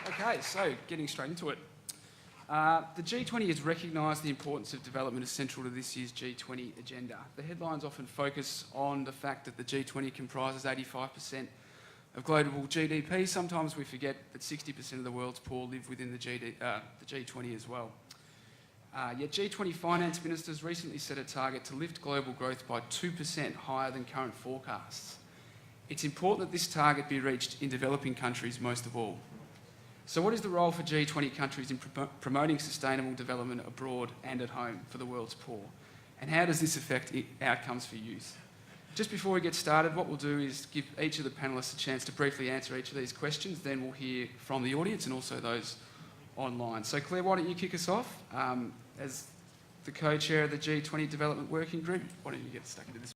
Okay, so getting straight into it. The G20 has recognised the importance of development as central to this year's G20 agenda. The headlines often focus on the fact that the G20 comprises 85% of global GDP. Sometimes we forget that 60% of the world's poor live within the G20 as well. Yet G20 finance ministers recently set a target to lift global growth by 2% higher than current forecasts. It's important that this target be reached in developing countries most of all. So what is the role for G20 countries in promoting sustainable development abroad and at home for the world's poor? And how does this affect outcomes for youth? Just before we get started, what we'll do is give each of the panellists a chance to briefly answer each of these questions. Then we'll hear from the audience and also those online. So Claire, why don't you kick us off? As the co-chair of the G20 Development Working Group, why don't you get stuck into this?